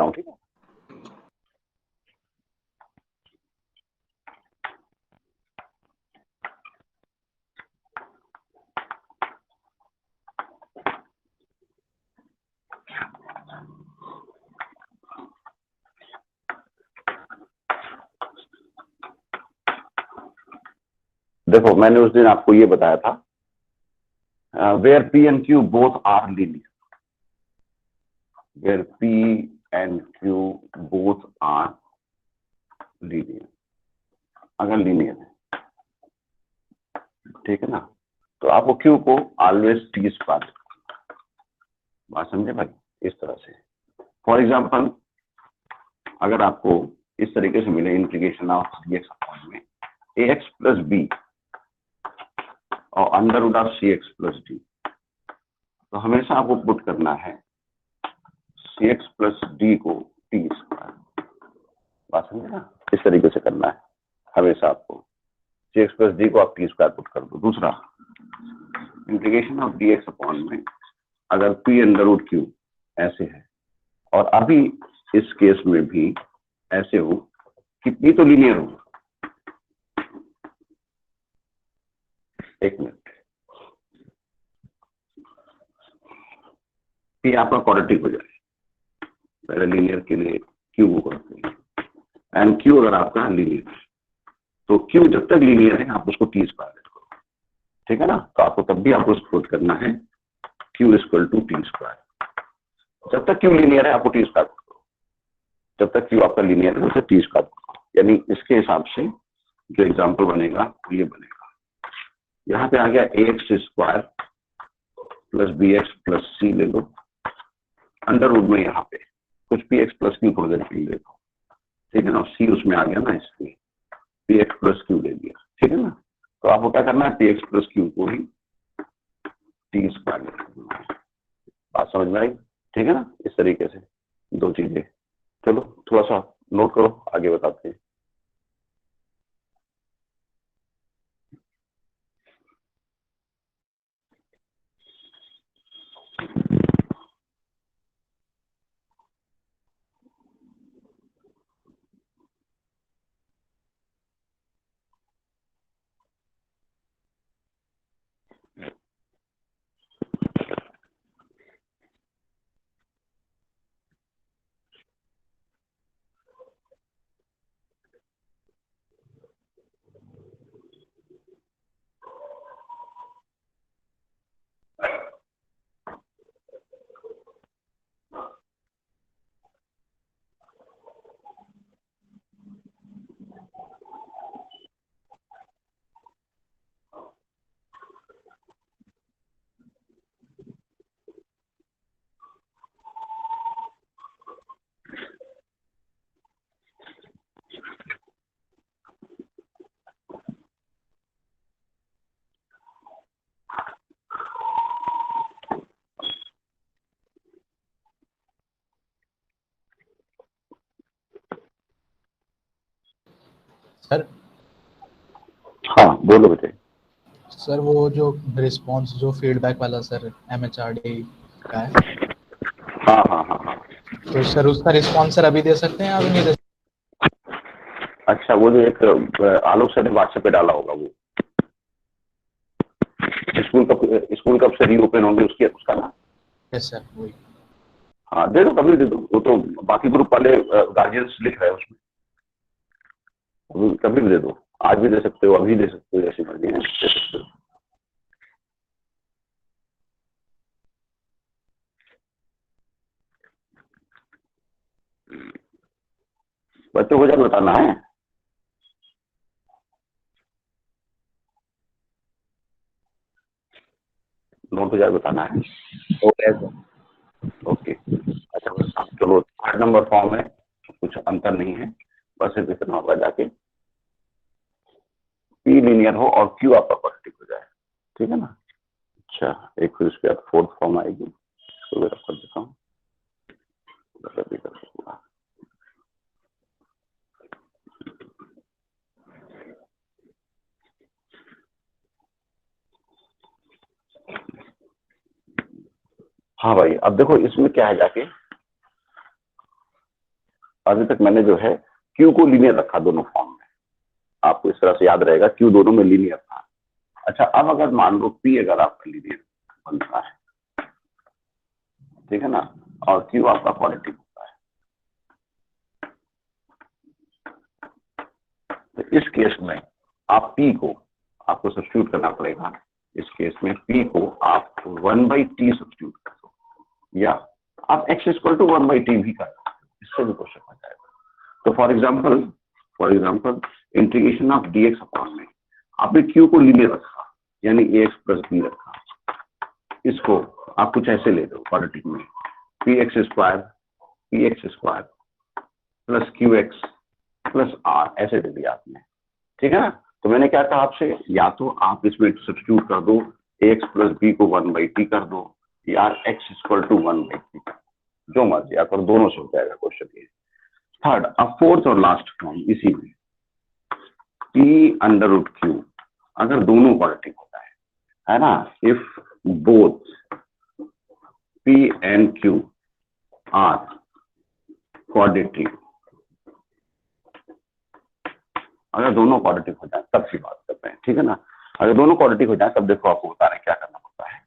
हूँ, ठीक है। देखो मैंने उस दिन आपको ये बताया था, where P and Q both are linear, where P and Q both are linear, अगर लीनियर है, ठीक है ना, तो आपको क्यू को ऑलवेज टी स्क्वायर, बात समझे भाई, इस तरह से। फॉर एग्जाम्पल अगर आपको इस तरीके से मिले integration of D X upon में ए एक्स प्लस बी और under root of C X plus D, तो हमेशा आपको पुट करना है सी एक्स प्लस डी को टी स्क्वायर, बात समझे ना, इस तरीके से करना है हमेशा आपको, सी एक्स प्लस डी को आप टी स्क्वायर पुट कर दो। दूसरा integration of D X upon में अगर पी अंडर रूट क्यू ऐसे है और अभी इस केस में भी ऐसे हो कि पी तो लीनियर हो, एक मिनट, पी आपका क्वाड्रेटिक हो जाए, पहले लीनियर के लिए क्यू को करते हैं, एंड क्यू अगर आपका लीनियर है तो क्यू जब तक लीनियर है आप उसको टी स्क्वायर करो, ठीक है ना, तो आपको तब भी आपको पुट करना है Q equal to T square, जब तक क्यू लीनियर है आपको टी स्क्वायर करो, जब तक क्यू आपका लीनियर है उसे टी स्क्वायर करो, यानी इसके हिसाब से जो एग्जाम्पल बनेगा वो ये बनेगा, यहाँ पे आ गया a x square plus b x plus c ले लो, अंडर रूट में यहाँ पे कुछ पी एक्स प्लस क्यू थोड़ी देर के लिए ले लो, ठीक है ना, सी उसमें आ गया ना, इसलिए पी एक्स प्लस क्यू ले लिया, ठीक है ना, तो आपको क्या करना है पी एक्स प्लस क्यू को ही टी स्क्वायर ले लेना, बात समझ में आई, ठीक है ना, इस तरीके से दो चीजें। चलो थोड़ा सा नोट करो, आगे बताते हैं। सर हाँ बोलो बेटे। सर वो जो रिस्पॉन्स जो फीडबैक वाला सर MHRD का है, हाँ हाँ हाँ हाँ, तो सर उसका रिस्पॉन्स सर अभी दे सकते हैं, अभी नहीं दे अच्छा वो जो एक आलोक सर ने व्हाट्सएप पे डाला होगा, वो स्कूल कब से रीओपन होंगे उसकी उसका ना, सकते सर? वही हाँ दे दो, कभी दे दो, वो तो बाकी ग्रुप वाले गार्जियंस लिख रहे हैं उसमें, कभी भी दे दो, आज भी दे सकते हो, अभी दे सकते हो, जैसी मर्जी है दे सकते हो। बच्चों को जब बताना है, नोट हजार बताना है, ओके सर। ओके। अच्छा चलो 8 नंबर फॉर्म है, कुछ अंतर नहीं है, बस इतना होगा जाके पी लीनियर हो और क्यू आपका पॉजिटिव हो जाए, ठीक है ना। अच्छा एक फिर उसके बाद 4th फॉर्म आएगी, तो मैं कर देता हूँ, हाँ भाई अब देखो इसमें क्या है जाके, अभी तक मैंने जो है क्यू को लीनियर रखा दोनों फॉर्म में, आपको इस तरह से याद रहेगा क्यू दोनों में लीनियर था। अच्छा, अब अगर मान लो पी अगर आपका लीनियर बनता है, ठीक है ना, और क्यू आपका क्वालिटी होता है, तो इस केस में आप पी को आपको सब्स्टिट्यूट करना पड़ेगा। इस केस में पी को आप 1/t सब्स्टिट्यूट कर दो, या आप x इक्वल टू 1/t भी कर दो, इससे भी क्वेश्चन हो जाएगा। तो for example integration of dx upon में आपने q को लीनियर रखा, यानी ax प्लस b रखा, इसको आप कुछ ऐसे ले दो क्वाड्रेटिक में, px square plus qx plus r, ऐसे दे दिया आपने, ठीक है ना। तो मैंने क्या कहा आपसे, या तो आप इसमें सब्स्टिट्यूट कर दो, ax प्लस b को 1/t कर दो, या x इक्वल टू 1/t, जो मर्जी, या तो दोनों से हो जाएगा क्वेश्चन ये। थर्ड, अब फोर्थ और लास्ट फॉर्म इसी में, p अंडर रूट क्यू, अगर दोनों क्वाड्रेटिक होता है ना, if both p and q are quadratic, अगर दोनों क्वाड्रेटिक हो जाए तब की बात करते हैं, ठीक है ना। अगर दोनों क्वाड्रेटिक हो जाए तब देखो आपको बता रहे क्या करना पड़ता है।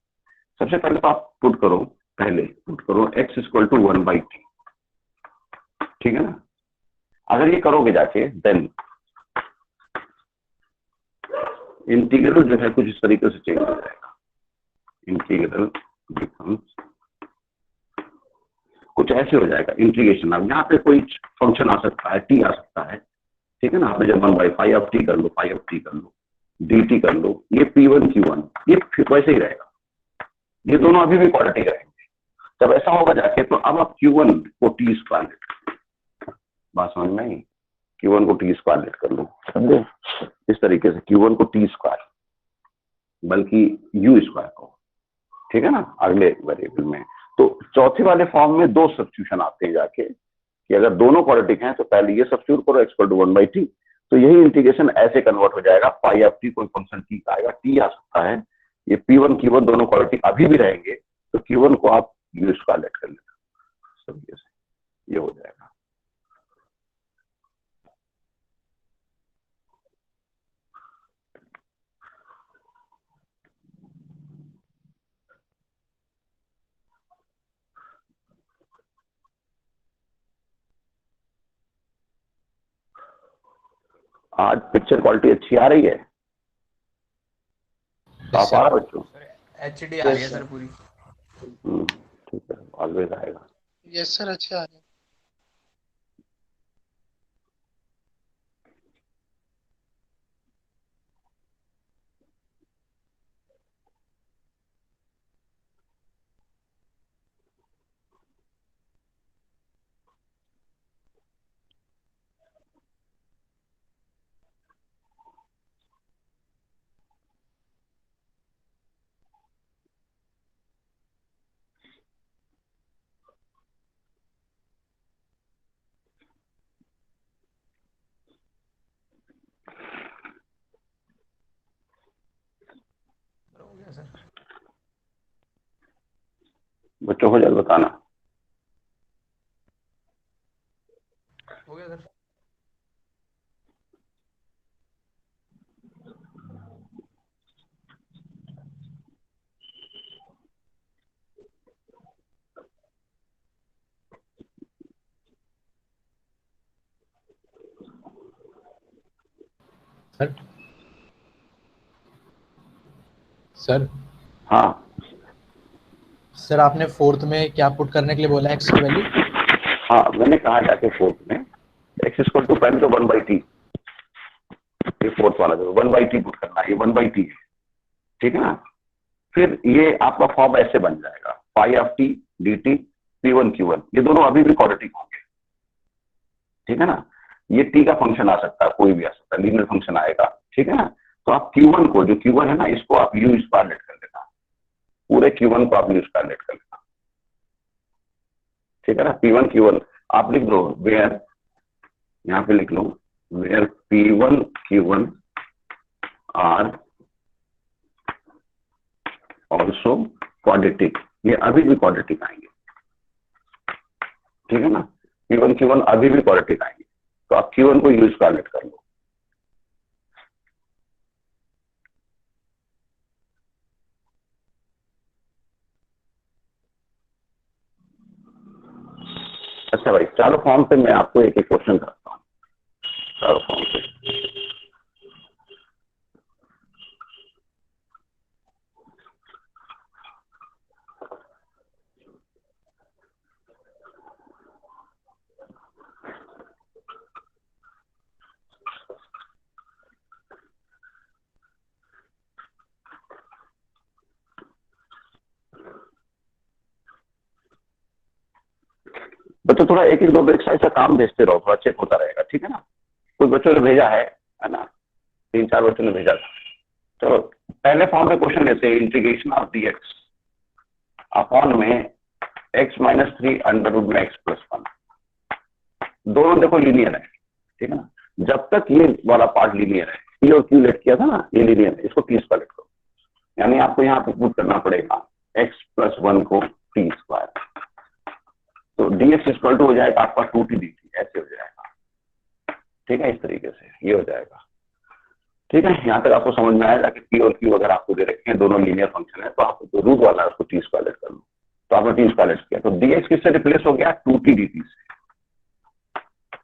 सबसे पहले तो आप पुट करो x इक्वल टू 1/t, ठीक है ना। अगर ये करोगे जाके देन इंटीग्रल जो है कुछ इस तरीके से चेंज हो जाएगा, इंटीग्रल बिकम्स कुछ ऐसे हो जाएगा इंटीग्रेशन। अब यहाँ पे कोई फंक्शन आ सकता है, t आ सकता है, ठीक है ना। आपने जब 1/5 ऑफ t कर लो, फाइव ऑफ t कर लो, dt कर लो, ये p1 q1 ये वैसे ही रहेगा, ये दोनों अभी भी क्वाड्रेटिक रहेंगे। जब ऐसा होगा जाके तो अब आप q1 को t स्क्वायर लेट, बात समझ में आई, q1 को t स्क्वायर लेट कर लो, समझे, इस तरीके से q1 को t स्क्वायर बल्कि u स्क्वायर को, ठीक है ना, अगले वेरिएबल में। तो चौथे वाले फॉर्म में दो सब्स्टिट्यूशन आते हैं जाके, कि अगर दोनों क्वाड्रेटिक हैं तो पहले ये सब्स्टिट्यूट करो x इक्वल टू 1/t, तो यही इंटीग्रेशन ऐसे कन्वर्ट हो जाएगा, पाई ऑफ t कोई फंक्शन t का आएगा, t आ सकता है, ये p1 q1 दोनों क्वाड्रेटिक अभी भी रहेंगे, तो q1 को आप u स्क्वायर लेट कर लेना, सब ये हो जाएगा। आज पिक्चर क्वालिटी अच्छी आ रही है, आप आ रहा बच्चों, HD आ रही है सर पूरी। ठीक है, ऑलवेज आएगा। यस सर, अच्छा आ रहा है। हो गया सर, बच्चों को जल्द बताना। हो गया सर। सर सर हाँ सर आपने फोर्थ में क्या पुट करने के लिए बोला, एक्स की वैल्यू? हाँ, मैंने कहा जाके फोर्थ में x इक्वल टू पहले तो 1/t, ये फोर्थ वाला जो 1/t पुट करना है, ये 1/t है, ठीक है ना। फिर ये आपका फॉर्म ऐसे बन जाएगा, पाई of t dt p1 q1, ये दोनों अभी भी क्वाड्रेटिक होंगे, ठीक है ना। ये t का फंक्शन आ सकता है, कोई भी आ सकता है, लीनियर फंक्शन आएगा, ठीक है ना। तो आप q1 को, जो q1 है ना, इसको आप u स्क्वायर लेट कर लेना, पूरे q1 को आप u स्क्वायर लेट कर लेना, ठीक है ना। p1 q1 आप लिख दो, वेयर, यहाँ पे लिख लो, where p1 q1 are also quadratic, ये अभी भी क्वाड्रेटिक आएंगे, ठीक है ना। P1 Q1 अभी भी क्वाड्रेटिक आएंगे, तो आप Q1 को U स्क्वायर लेट कर लो। अच्छा भाई, चारों फॉर्म पे मैं आपको एक एक क्वेश्चन करता हूँ, चारों फॉर्म पे। बच्चों थोड़ा एक एक दो एक्सरसाइज का काम भेजते रहो, थोड़ा चेक होता रहेगा, ठीक है ना। कुछ बच्चों ने भेजा है ना, 3-4 बच्चों ने भेजा था। चलो पहले फॉर्म में क्वेश्चन लेते हैं, इंटीग्रेशन ऑफ dx अपॉन में x माइनस 3 अंडर रूट में x प्लस 1। दोनों देखो लीनियर है, ठीक है ना। जब तक ये वाला पार्ट लीनियर है, P और Q लेट किया था ना, ये लीनियर है, इसको T स्क्वायर लेट करो। यानी आपको यहाँ पे पुट करना पड़ेगा x प्लस 1 को T स्क्वायर, तो dx इक्वल टू हो जाएगा आपका 2t dt, ऐसे हो जाएगा, ठीक है। इस तरीके से ये हो जाएगा, ठीक है। यहाँ तक आपको समझ में आएगा कि P और Q अगर आपको दे रखे हैं, दोनों लीनियर फंक्शन है, तो आप जो रूट वाला है उसको T स्क्वायर लेट कर लो। तो आपने T स्क्वायर लेट किया, तो dx किससे रिप्लेस हो गया, 2t dt से।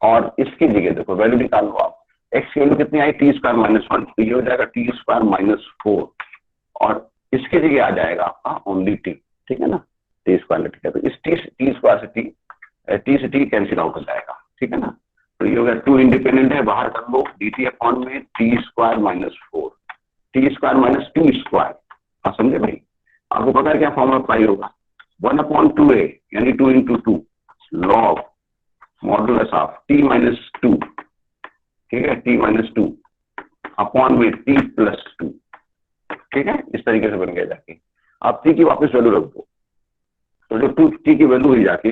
और इसकी जगह देखो वैल्यू निकाल लो आप, x की वैल्यू कितनी आई, टी स्क्वायर माइनस 1, तो ये हो जाएगा टी स्क्वायर माइनस 4, और इसकी जगह आ जाएगा आपका ओनली टी, ठीक है ना। टी स्क्वायर लेट किया, तो इस टी स्क्वायर से टी कैंसिल आउट हो जाएगा, ठीक है ना। तो ये हो गया 2 इंडिपेंडेंट है, बाहर कर लो, dt अपॉन में T square minus 4, T square minus 2 square. आप समझे भाई, आपको पता है क्या फॉर्मूला अप्लाई होगा, 1/2a यानी 2 into 2 log modulus of t minus 2, ठीक है, t माइनस 2 अपॉन में t प्लस 2, ठीक है। इस तरीके से बन गया जाके, आप t की वापस वैल्यू रख दो, तो जो 2t की वैल्यू हुई जाके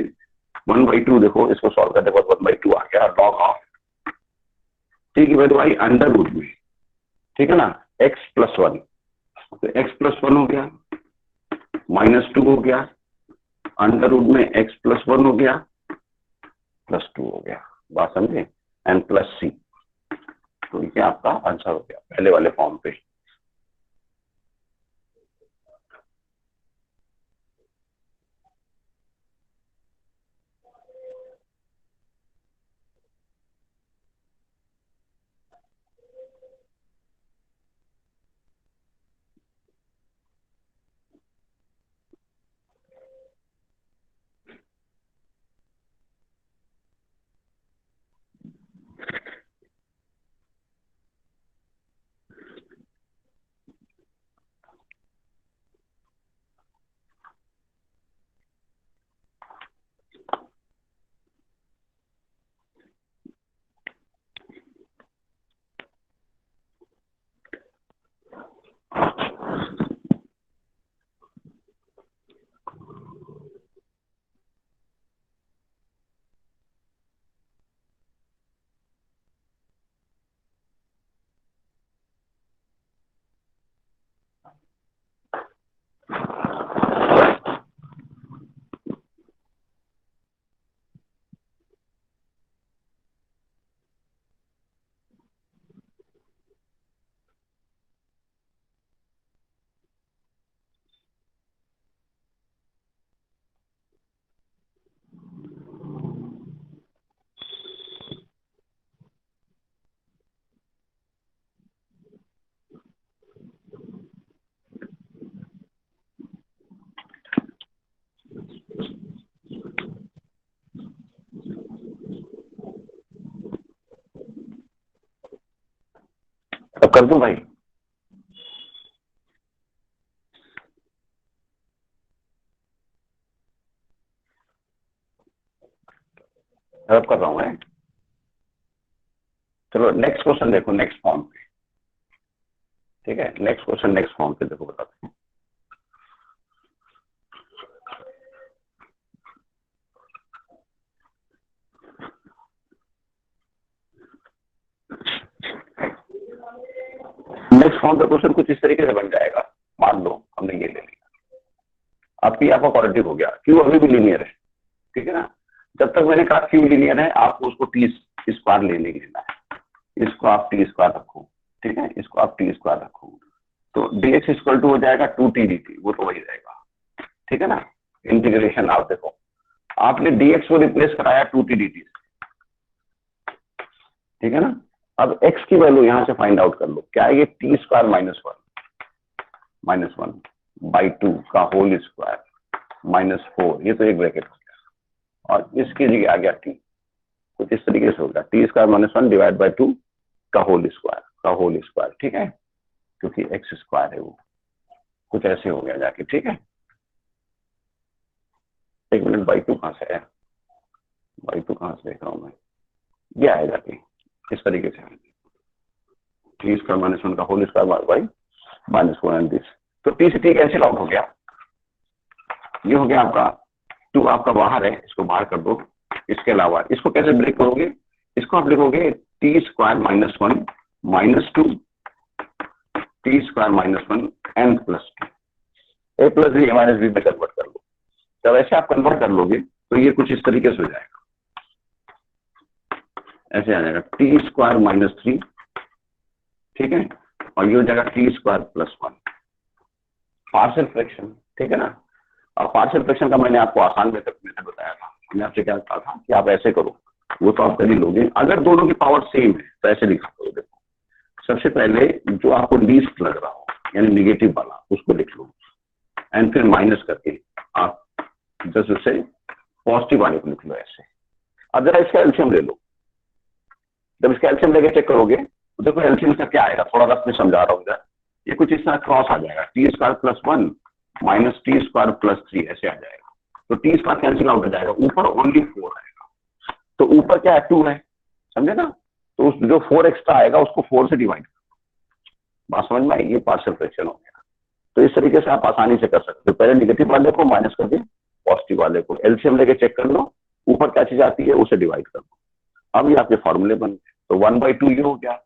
1/2, देखो इसको सॉल्व करने के बाद 1/2 आ गया, लॉग ऑफ t की वैल्यू आई अंडर रूट में, ठीक है ना, x प्लस 1, तो x प्लस 1 हो गया, माइनस 2 हो गया, अंडर रूट में x प्लस 1 हो गया, प्लस 2 हो गया, बात समझे, एंड प्लस c। तो ये आपका आंसर हो गया पहले वाले फॉर्म पे। अब कर दूं भाई, हेल्प कर रहा हूं मैं। चलो नेक्स्ट क्वेश्चन देखो, नेक्स्ट फॉर्म पे, ठीक है। नेक्स्ट क्वेश्चन नेक्स्ट फॉर्म पे देखो, बताते हैं। नेक्स्ट फॉर्म का क्वेश्चन कुछ इस तरीके से बन जाएगा, मान लो हमने ये ले लिया, अब P आपका क्वाड्रेटिक हो गया, Q अभी भी लीनियर है, ठीक है ना। जब तक मैंने कहा क्यू लीनियर है, आपको उसको टी स्क्वायर लेने की लेना है, इसको आप टी स्क्वायर रखो, ठीक है, इसको आप टी स्क्वायर रखो, तो dx इक्वल टू हो जाएगा 2t dt, वो तो वही रहेगा, ठीक है ना। इंटीग्रेशन आप देखो, आपने dx को रिप्लेस कराया 2t dt से, ठीक है ना। अब x की वैल्यू यहां से फाइंड आउट कर लो, क्या है ये T square minus one by two का होल स्क्वायर -4, ये तो एक ब्रैकेट हो गया, और इसकी जगह आ गया t, कुछ इस तरीके से होगा टी स्क्वायर -1 डिवाइड बाई 2 का होल स्क्वायर, ठीक है, क्योंकि एक्स स्क्वायर है वो, कुछ ऐसे हो गया जाके, ठीक है। एक मिनट, बाई 2 कहां से है, बाई 2 कहां से देख रहा हूं मैं, ये आएगा कि इस तरीके से टी स्क्वायर -1 का whole square by -4 and this, तो टी से टी कैंसिल आउट हो गया, ये हो गया आपका 2, आपका बाहर है, इसको बाहर कर दो। इसके अलावा इसको कैसे ब्रेक करोगे, इसको आप लिखोगे t square -1 -2 t square -1 n plus a plus b minus b में कन्वर्ट कर लो। जब ऐसे आप कन्वर्ट कर लोगे तो ये कुछ इस तरीके से हो जाएगा, ऐसे आ जाएगा टी स्क्वायर -3, ठीक है, और ये हो जाएगा टी स्क्वायर +1 पार्शियल फ्रैक्शन, ठीक है ना। और पार्शियल फ्रैक्शन का मैंने आपको आसान मेथड बताया था, मैंने आपसे क्या कहा था कि आप ऐसे करो, वो तो आप कर ही लोगे। अगर दोनों की पावर सेम है तो ऐसे लिखा करो, देखो सबसे पहले जो आपको लीस्ट लग रहा हो यानी निगेटिव वाला उसको लिख लो, एंड फिर माइनस करके आप जस्ट उसे पॉजिटिव वाले को लिख लो ऐसे। अब जरा इसका एलसीएम ले लो, जब इसका एलसीएम लेके चेक करोगे तो देखो एलसीएम का क्या आएगा, थोड़ा रफ में समझा रहा हूँ इधर, ये कुछ इस तरह क्रॉस आ जाएगा, T square +1 minus T square +3 ऐसे आ जाएगा, तो टी स्क्वायर कैंसिल आउट हो जाएगा, ऊपर ओनली 4 आएगा, तो ऊपर क्या है 2 है, समझे ना, तो उस जो 4 एक्स्ट्रा आएगा उसको 4 से डिवाइड कर, बात समझ में आई, ये पार्शियल फ्रैक्शन हो गया। तो इस तरीके से आप आसानी से कर सकते हो, पहले निगेटिव वाले को माइनस करके पॉजिटिव वाले को एलसीएम लेके चेक कर लो, ऊपर क्या चीज आती है उसे डिवाइड कर दो, अब ये आपके फॉर्मूले बन गए। तो 1/2 ये हो गया,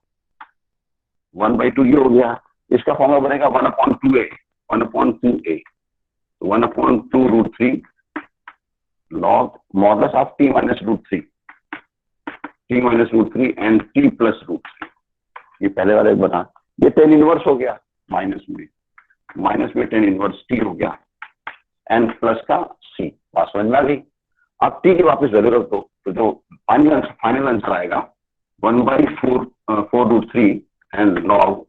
1/2 ये हो गया, इसका फॉर्मूला बनेगा 1/2a 1/2a 1/2√3 log modulus of t -√3 and t +√3, ये पहले वाले बना, ये tan इनवर्स हो गया, माइनस में tan इनवर्स t हो गया एंड प्लस का c, बात समझ में आ गई। अब t की वापस वैल्यू रख दो, तो जो फाइनल आंसर आएगा 1/4√3 and log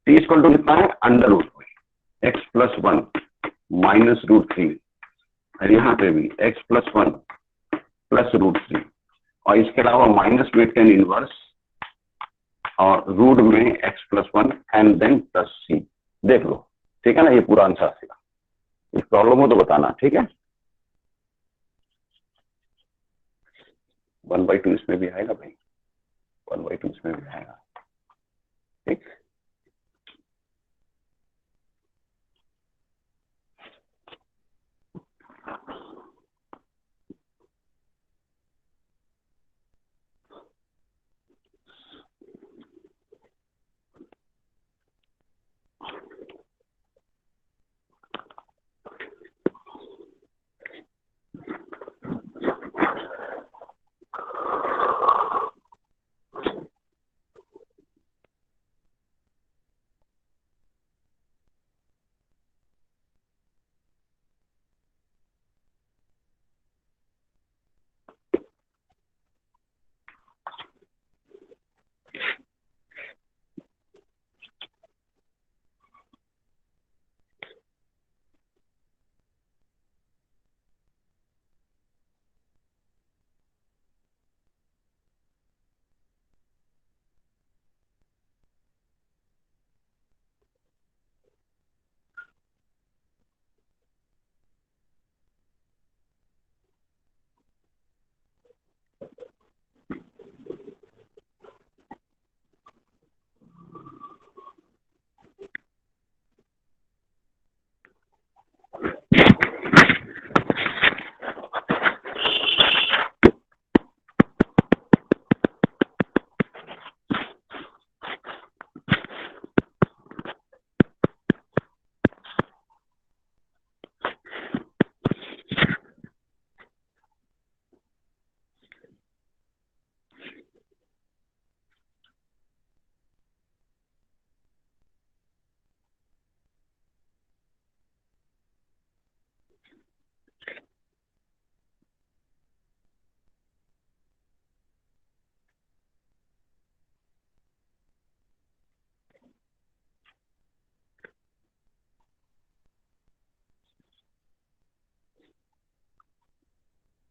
t equal to कितना है √x +1 -√3, और यहाँ पे भी x +1 +√3, और इसके अलावा माइनस में tan इनवर्स और रूट में x +1 एंड देन +c, देख लो, ठीक है ना, ये पूरा आंसर आएगा। इस प्रॉब्लम हो तो बताना, ठीक है। 1/2 इसमें भी आएगा भाई, 1/2 इसमें भी आएगा, ठीक।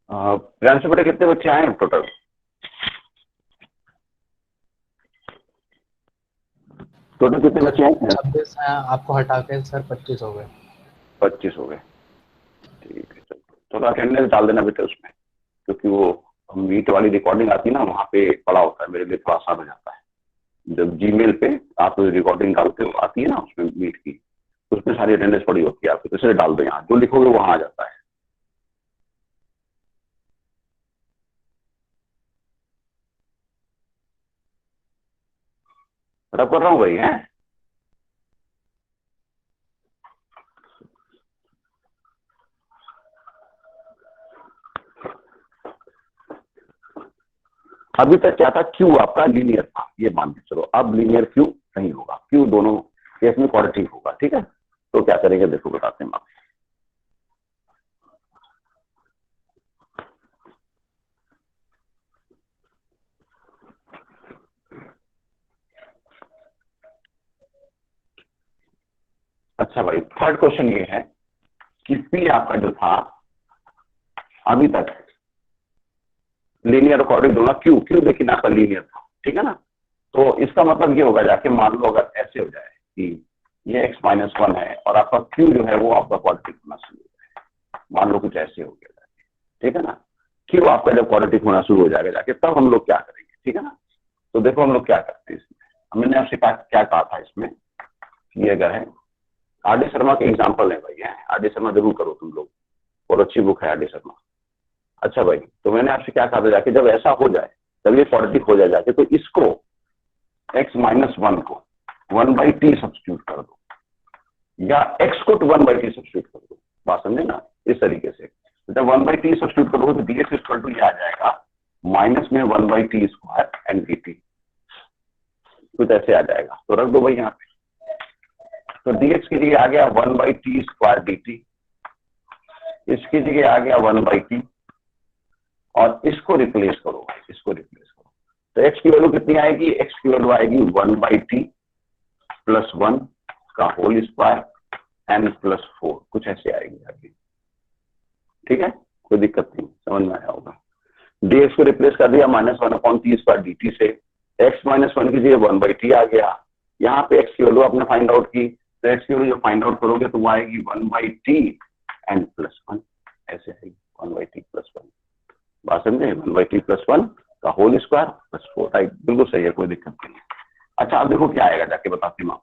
प्रियांशु बेटे कितने बच्चे आए हैं टोटल? टोटल कितने बच्चे आए हैं? 26 हैं, आपको हटा के सर 25 हो गए। 25 हो गए, ठीक है। चलो अटेंडेंस डाल देना बेटे उसमें, क्योंकि वो मीट वाली रिकॉर्डिंग आती है ना, वहाँ पे पड़ा होता है, मेरे लिए थोड़ा आसान हो जाता है। जब जीमेल पे आप रिकॉर्डिंग डालते हो, आती है ना उसमें मीट की, उसमें सारी अटेंडेंस पड़ी होती है आपकी, तो इसे डाल दो, यहाँ जो लिखोगे वहां आ जाता है। रब कर रहा हूँ भाई, है अभी तक क्या था, क्यू आपका लीनियर था, ये मान के चलो। अब लीनियर क्यू नहीं होगा, क्यू दोनों केस में क्वाड्रेटिक होगा, ठीक है। तो क्या करेंगे देखो, बताते हैं आप। अच्छा भाई, थर्ड क्वेश्चन ये है कि पी आपका जो था अभी तक लीनियर क्वाड्रेटिक दोनों, क्यू क्यू लेकिन आपका लीनियर था, ठीक है ना। तो इसका मतलब ये होगा, जाके मान लो अगर ऐसे हो जाए कि ये x-1 है और आपका क्यू जो है वो आपका क्वाड्रेटिक होना शुरू हो जाए, मान लो कुछ ऐसे हो गया जाके, ठीक है ना। क्यू आपका जब क्वाड्रेटिक होना शुरू हो जाएगा जाके, तब हम लोग क्या करेंगे, ठीक है ना। तो देखो हम लोग क्या करते हैं इसमें, मैंने आपसे क्या कहा था इसमें, ये अगर है आर डी शर्मा के एग्जाम्पल है भाई, है आर डी शर्मा जरूर करो तुम लोग, और अच्छी बुक है आर डी शर्मा। अच्छा भाई, तो मैंने आपसे क्या कहा था जाके, जब ऐसा हो जाए, जब ये क्वाड्रेटिक हो जाए जाके, तो इसको x-1 को 1/t सब्स्टिट्यूट कर दो, या x को 1/t सब्स्टिट्यूट कर दो, बात समझे ना, इस तरीके से। जब 1/t सब्स्टिट्यूट करोगे तो dx इक्वल टू ये आ जाएगा माइनस में 1/t स्क्वायर एंड dt, कुछ ऐसे आ जाएगा। तो रख दो भाई यहाँ पे, तो dx की जगह आ गया 1/t स्क्वायर dt, इसकी जगह आ गया 1/t, और इसको रिप्लेस करो, इसको रिप्लेस करो, तो x की वैल्यू कितनी आएगी, x की वैल्यू आएगी 1/t प्लस 1 का होल स्क्वायर एन प्लस 4, कुछ ऐसे आएगी आगे, ठीक है, कोई दिक्कत नहीं, समझ में आया होगा। dx को रिप्लेस कर दिया -1/t स्क्वायर dt से, x-1 की जगह 1/t आ गया, यहाँ पे x की वैल्यू आपने फाइंड आउट की, तो x की वैल्यू जब फाइंड आउट करोगे तो वो आएगी 1/t एन प्लस 1, ऐसे आएगी 1/t प्लस 1, बात समझे, 1/t प्लस 1 का होल स्क्वायर प्लस 4, राइट, बिल्कुल सही है, कोई दिक्कत नहीं है। अच्छा आप देखो क्या आएगा जाके, बताते हैं,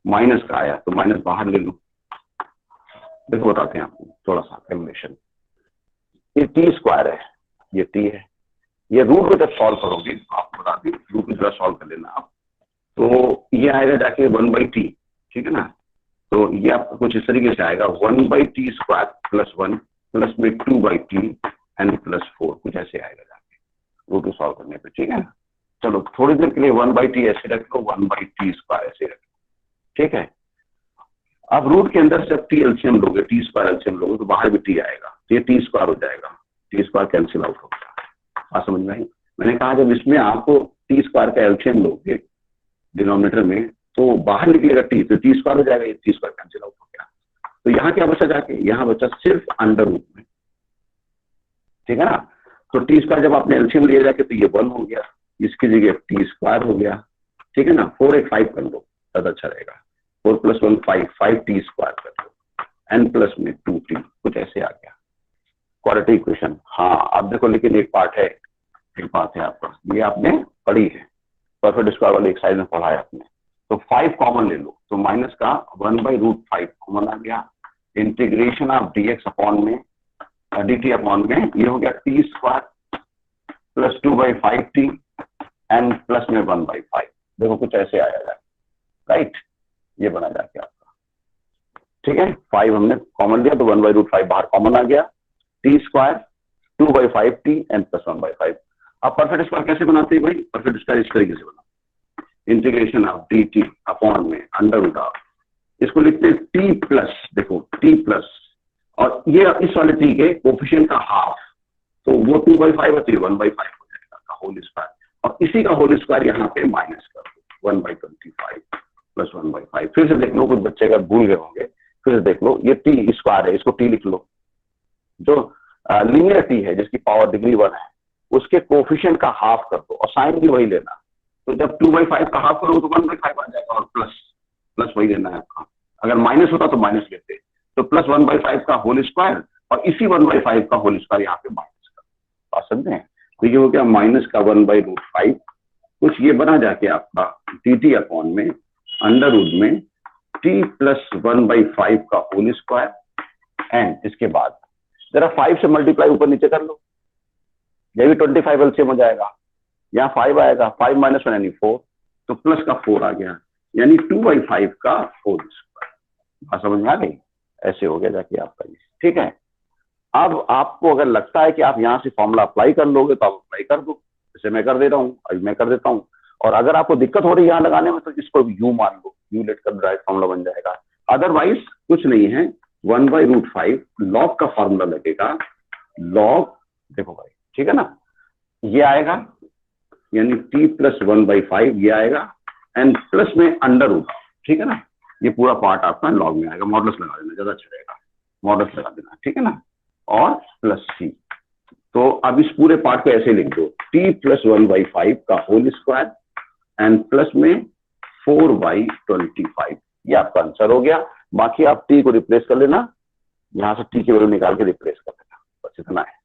माइनस का आया तो माइनस बाहर ले लो, देखो बताते हैं आपको थोड़ा सा कैलकुलेशन। ये टी स्क्वायर है, ये टी है, ये रूट को जब सॉल्व करोगे आपको बता दी, रूट को जरा सॉल्व कर लेना आप, तो ये आएगा जाके 1/t, ठीक है ना। तो ये आपको कुछ इस तरीके से आएगा 1/t स्क्वायर प्लस 1 प्लस में 2/t एंड प्लस 4, कुछ ऐसे आएगा जाके रूट को सॉल्व करने पे, ठीक है ना। चलो थोड़ी देर के लिए 1/t ऐसे रख लो, 1/t स्क्वायर ऐसे रख लो, ठीक है। अब रूट के अंदर से टी एलसीएम लोगे, टी स्क्वायर एलसीएम लोगे तो बाहर भी टी आएगा, तो ये टी स्क्वायर हो जाएगा, टी स्क्वायर कैंसिल आउट होगा, बात समझ में आई। मैंने कहा जब इसमें आपको टी स्क्वायर का एलसीएम लोगे डिनोमिनेटर में, तो बाहर निकलेगा टी, तो टी स्क्वायर हो जाएगा, ये टी स्क्वायर कैंसिल आउट हो गया। तो यहाँ क्या बचा जाके, यहाँ बचा सिर्फ अंडर रूट में, ठीक है ना। तो टी स्क्वायर जब आपने एलसीएम लिया जाके तो ये 1 हो गया, इसकी जगह टी स्क्वायर हो गया, ठीक है ना। 4 एक 5 कर लो, ज्यादा अच्छा रहेगा, 4 + 1 5, 5t स्क्वायर कर लो, n प्लस में 2t, कुछ ऐसे आ गया क्वाड्रेटिक इक्वेशन। हाँ अब देखो, लेकिन एक पार्ट है, एक बात है आपका, ये आपने पढ़ी है, परफेक्ट स्क्वायर वाले एक्सरसाइज में पढ़ा है आपने, तो 5 कॉमन ले लो, तो माइनस का 1/√5 कॉमन आ गया, इंटीग्रेशन ऑफ dx अपॉन में dt अपॉन में, ये हो गया t square plus 2/5t N plus में 1/5, देखो कुछ ऐसे आया जाए, राइट, ये बना जाके आपका, ठीक है। 5 हमने कॉमन लिया तो 1/√5 बाहर कॉमन आ गया, T square 2/5t N plus 1/5। अब परफेक्ट स्क्वायर कैसे बनाते हैं भाई, परफेक्ट स्क्वायर इस तरीके से बनाते हैं, इंटीग्रेशन ऑफ dt अपॉन में अंडर ऑफ, इसको लिखते हैं t प्लस, देखो t प्लस, और ये इस वाले t के कोफिशिएंट का हाफ, तो वो 2/5 होती है 1/5 हो जाएगा का होल स्क्वायर, और इसी का होल स्क्वायर यहाँ पे माइनस कर दो 1/25 प्लस 1/5। फिर से देख लो, कुछ बच्चे अगर भूल गए होंगे, फिर से देख लो, ये टी स्क्वायर है, इसको टी लिख लो, जो लीनियर टी है जिसकी पावर डिग्री 1 है, उसके कोफिशिएंट का हाफ कर दो और साइन भी वही लेना। तो जब 2/5 का हाफ करोगे तो 1/5 आ जाएगा, और प्लस वही लेना है आपका। अगर माइनस होता तो माइनस लेते, तो प्लस 1/5 का होल स्क्वायर और इसी 1/5 का होल स्क्वायर यहाँ पे माइनस का, बात समझे हैं। तो ये हो गया माइनस का 1/√5, कुछ ये बना जाके आपका dt अपॉन में अंडर रूट में t प्लस 1/5 का होल स्क्वायर, एंड इसके बाद जरा 5 से मल्टीप्लाई ऊपर नीचे कर लो, ये भी 25 एलसीएम हो जाएगा, यहाँ 5 आएगा, 5 - 1 यानी 4, तो प्लस का 4 आ गया, यानी 2/5 का होल स्क्वायर। समझ में आ गई? ऐसे हो गया जाके आपका ये, ठीक है। अब आपको अगर लगता है कि आप यहाँ से फॉर्मूला अप्लाई कर लोगे तो आप अप्लाई कर दो, जैसे मैं कर दे रहा हूँ, अभी मैं कर देता हूँ। और अगर आपको दिक्कत हो रही है यहाँ लगाने में तो इसको यू मान लो, यू लेट कर डायरेक्ट फॉर्मूला बन जाएगा। अदरवाइज कुछ नहीं है, 1/√5 लॉग का फॉर्मूला लगेगा, लॉग देखो भाई, ठीक है ना, ये आएगा यानी t प्लस 1/5 ये आएगा, एंड प्लस में अंडर रूट, ठीक है ना, ये पूरा पार्ट आपका लॉग में आएगा, मॉडल्स लगा देना ज्यादा अच्छा रहेगा, मॉडल्स लगा देना, ठीक है ना, और प्लस c। तो अब इस पूरे पार्ट को ऐसे लिख दो, t प्लस 1/5 का होल स्क्वायर एंड प्लस में 4/25, ये आपका आंसर हो गया। बाकी आप t को रिप्लेस कर लेना, यहां से t की वैल्यू निकाल के रिप्लेस कर लेना, बस इतना है।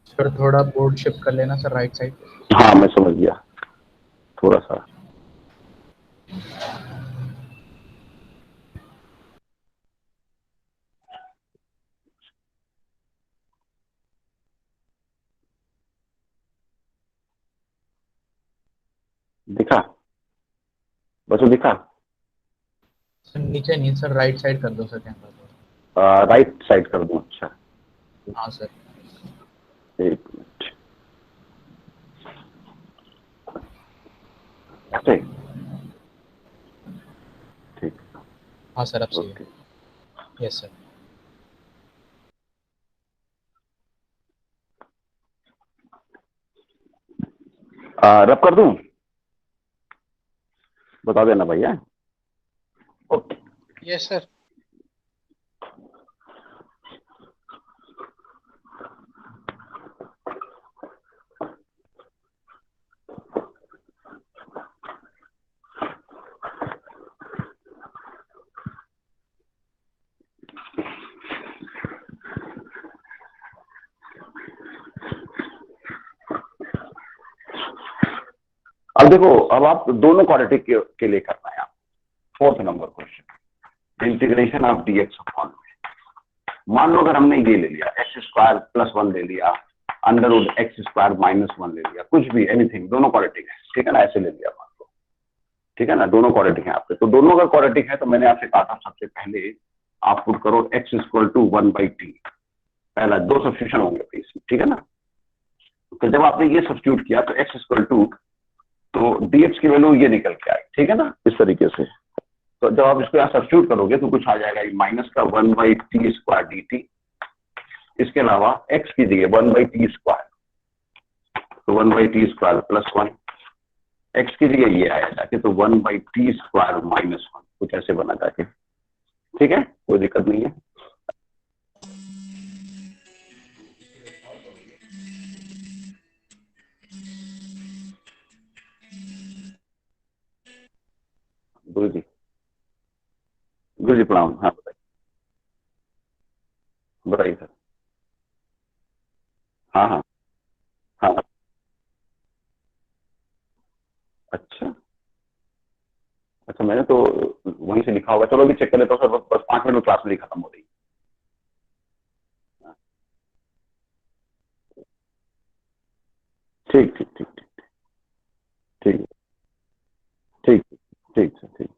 सर थोड़ा बोर्ड शिफ्ट कर लेना सर राइट साइड। हाँ मैं समझ गया, थोड़ा सा। दिखा, बच्चों दिखा? सर नीचे नहीं सर, राइट साइड कर दो सर कैमरा। राइट साइड कर दूं? अच्छा हाँ सर। एक मिनट, ठीक ठीक, हाँ सर अब सही ओके। है। Yes sir. रब कर दूं? बता देना भैया। Okay yes sir. अब देखो, अब आप दोनों क्वाड्रेटिक के लिए करना है 4th number question, integration of dx upon में। मान लो अगर हमने ये ले लिया x² + 1 ले लिया, √x² - 1 ले लिया, कुछ भी, एनीथिंग, दोनों क्वाड्रेटिक है, ठीक है ना, ऐसे ले लिया मान लो, ठीक है ना, दोनों क्वाड्रेटिक है आपके। तो दोनों अगर क्वाड्रेटिक है तो मैंने आपसे कहा था सबसे पहले आप पुट करो x = 1/t, पहला 2 सब्स्टिट्यूशन होंगे प्लीज, ठीक है ना। तो जब आपने ये सब्स्टिट्यूट किया तो x = तो dx की वैल्यू ये निकल के आई, ठीक है ना, इस तरीके से। तो जब आप इसको यहाँ सब्स्टिट्यूट करोगे तो कुछ आ जाएगा माइनस का 1/t² dt, इसके अलावा x की जगह 1/t², तो 1/t² + 1, x की जगह ये आया जाके तो 1/t² - 1, कुछ ऐसे बना जाके, ठीक है, कोई दिक्कत नहीं है। गुरु जी प्रणाम। हाँ बताइए, बताइए सर। हाँ हाँ हाँ। अच्छा अच्छा, मैंने तो वहीं से लिखा होगा, चलो अभी चेक कर लेता हूँ सर, बस 5 मिनट में क्लास मेरी खत्म हो रही है। ठीक ठीक ठीक ठीक ठीक ठीक ठीक सर, ठीक।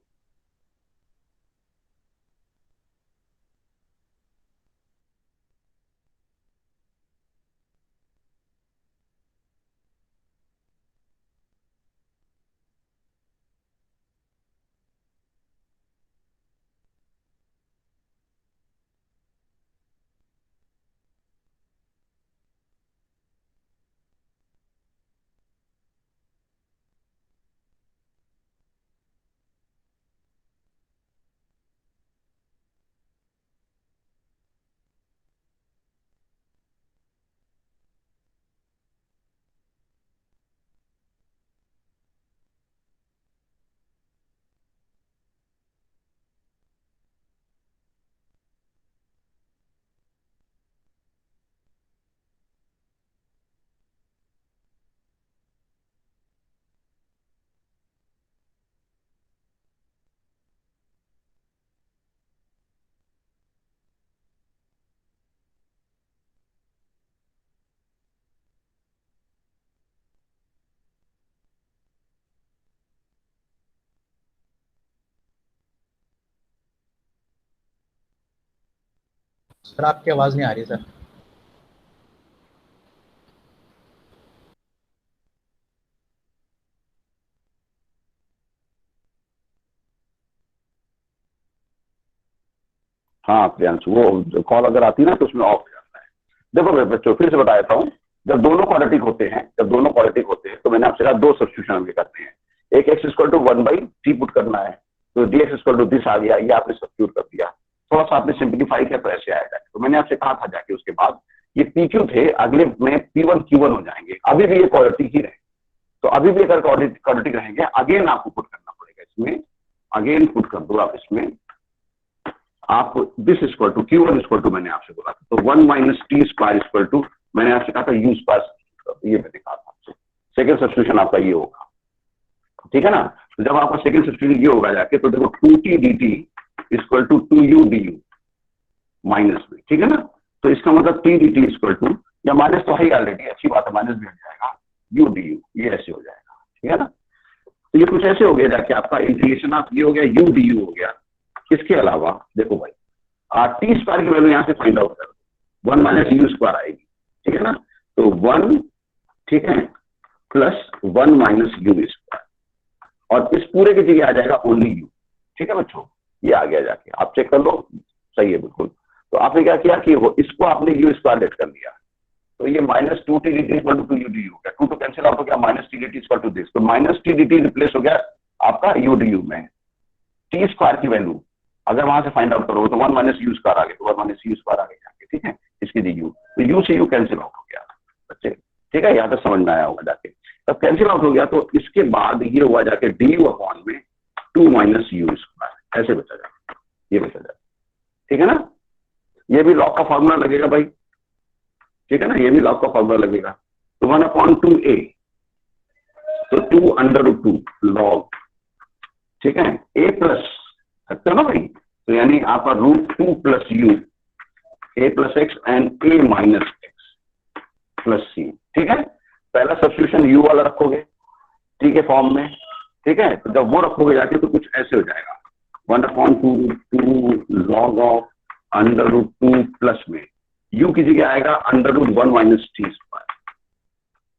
सर आपकी आवाज नहीं आ रही सर। हाँ प्रियांशु, वो कॉल अगर आती है ना तो उसमें ऑफ हो जाता है। देखो बच्चों, फिर से बता देता हूँ, जब दोनों क्वाड्रेटिक होते हैं, तो मैंने आपसे कहा 2 सब्स्टिट्यूशन हम करते हैं। एक x = 1/t पुट करना है, तो dx = दिस आ गया, ये आपने सब्स्टिट्यूट कर दिया, थोड़ा सा आपने सिंप्लीफाई किया तो ऐसे आएगा। तो मैंने आपसे कहा था जाके उसके बाद ये pq थे, अगले में p1 q1 हो जाएंगे, अभी भी ये क्वाड्रेटिक ही रहे, तो अभी भी अगर क्वाड्रेटिक रहेंगे, अगेन आपको पुट करना पड़ेगा इसमें, अगेन पुट कर दो आप इसमें, आप this equal to Q1 equal to, मैंने आपसे बोला था, तो 1 - t² इक्वल टू, मैंने आपसे कहा था u², ये मैंने कहा था आपसे। सेकंड सब्स्टिट्यूशन आपका ये होगा, ठीक है ना। तो जब आपका सेकंड सब्स्टिट्यूशन ये होगा जाके, तो देखो 2t dt equal to 2u du minus में, ठीक है ना। तो इसका मतलब t dt इक्वल टू, या माइनस तो है ही ऑलरेडी, अच्छी बात है, माइनस भी हट जाएगा, u du, ये ऐसे हो जाएगा, ठीक है ना। तो ये कुछ ऐसे हो गया जाके, आपका इंटीग्रेशन ऑफ ये हो गया, u du हो गया। इसके अलावा देखो भाई, t² की वैल्यू यहाँ से फाइंड आउट कर, 1 - u² आएगी, ठीक है ना। तो 1, ठीक है, प्लस 1 - u², और इस पूरे की जगह आ जाएगा ओनली u, ठीक है बच्चों, ये आ गया जाके, आप चेक कर लो, सही है बिल्कुल। तो आपने क्या किया कि इसको आपने u² लेट कर लिया, तो ये -2t dt equal to 2u du हो गया, 2 तो कैंसिल आउट हो गया, -t dt equal to this, तो -t dt रिप्लेस हो गया आपका u du में। t² की वैल्यू अगर वहां से फाइंड आउट करो तो 1 - u² आ गया, तो 1 - u² आ गया, ठीक है, इसकी दी u, तो u से u कैंसिल आउट हो गया बच्चे, ठीक है, यहाँ तक समझ में आया होगा जाके। तब कैंसिल आउट हो गया, तो इसके बाद ये हुआ जाके du अपॉन में 2 - u², ऐसे बचा जाए, ये बचा जाए, ठीक है ना। ये भी लॉग का फॉर्मूला लगेगा भाई, ठीक है ना, ये भी लॉग का फॉर्मूला लगेगा। तो 1/2a, तो 2 √2 लॉग, ठीक है, a प्लस सकते हो ना भाई। तो यानी आपका √2 plus u a plus x and a minus x plus c. ठीक है, पहला सब्स्टिट्यूशन यू वाला रखोगे टी के फॉर्म में। ठीक है, तो जब वो रखोगे जाके तो कुछ ऐसे हो जाएगा 1/2 log ऑफ √2 प्लस में यू की जगह आएगा √1 माइनस टी स्क्वायर।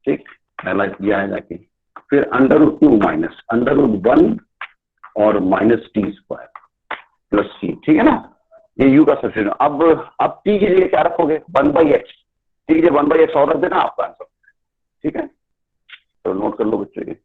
ठीक, पहला ये आएगा कि फिर √2 माइनस √1 और minus T square plus c. ठीक है ना, ये यू का सब्स्टिट्यूशन। अब टी की जगह क्या रखोगे 1/x, टी की जगह 1/x और रख देना आपका आंसर। ठीक है, तो नोट कर लो बच्चों ये।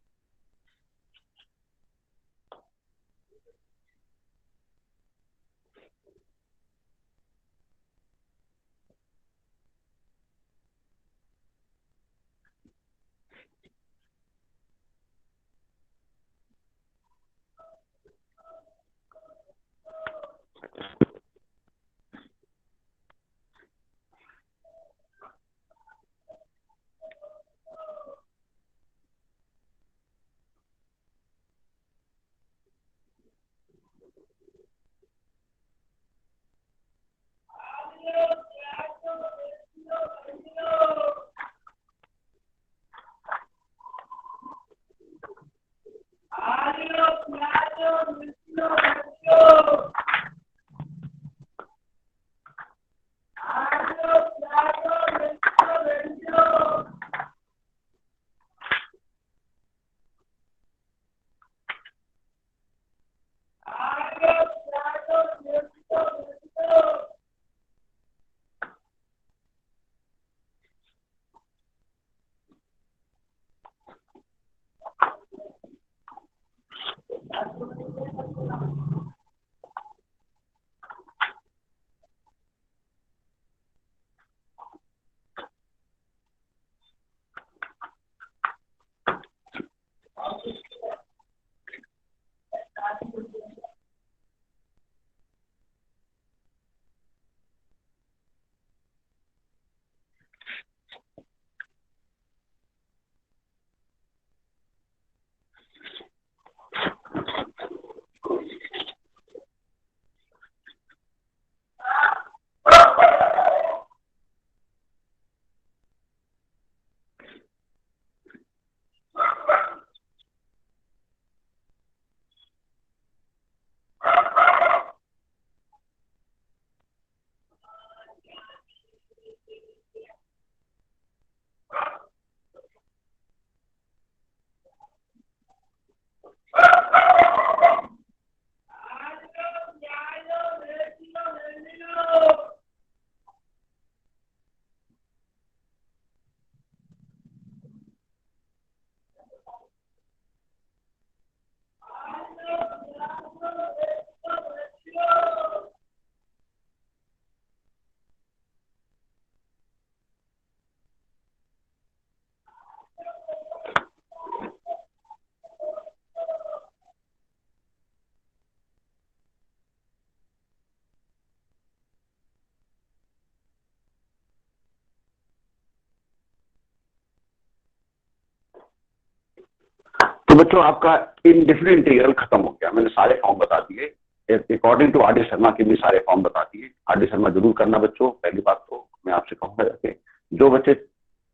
तो बच्चों आपका इनडेफिनिट इंटीग्रल खत्म हो गया। मैंने सारे फॉर्म बता दिए, according to R D Sharma के भी सारे फॉर्म बता दिए। आर डी शर्मा जरूर करना बच्चों। पहली बात तो मैं आपसे कहूंगा जाके जो बच्चे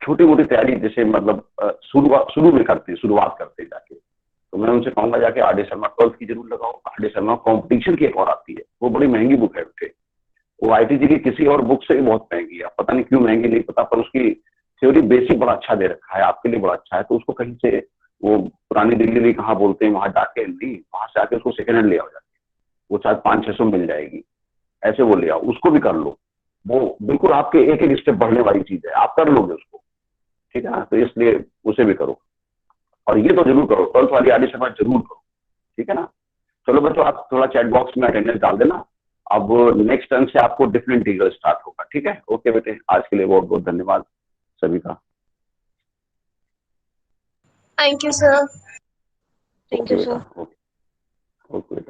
छोटी मोटी तैयारी जैसे मतलब शुरू में करते हैं, शुरुआत करते हैं जाके, तो मैं उनसे कहूंगा जाके आर डी शर्मा 12th की जरूर लगाओ। आर डी शर्मा कॉम्पिटिशन की एक और आती है, वो बड़ी महंगी बुक है बेटे। वो IIT की किसी और बुक से भी बहुत महंगी है, पता नहीं क्यों महंगी नहीं पता, पर उसकी थ्योरी बेसिक बड़ा अच्छा दे रखा है, आपके लिए बड़ा अच्छा है। तो उसको कहीं से वो पुरानी दिल्ली भी कहाँ बोलते हैं वहां जाके नहीं, वहां से आके उसको सेकेंड हैंड ले आओ जाके, वो शायद 500-600 मिल जाएगी, ऐसे वो ले आओ, उसको भी कर लो। वो बिल्कुल आपके एक एक स्टेप बढ़ने वाली चीज है, आप कर लोगे उसको। ठीक है ना, तो इसलिए उसे भी करो और ये तो जरूर करो, 12th वाली आर डी शर्मा जरूर करो। ठीक है ना, चलो बच्चों आप थोड़ा चैट बॉक्स में अटेंडेंस डाल देना। अब नेक्स्ट टर्म से आपको डिफरेंट इंटीग्रल स्टार्ट होगा। ठीक है, ओके बेटे, आज के लिए बहुत बहुत धन्यवाद सभी का। Thank you, sir. Thank you, sir. Okay बेटा।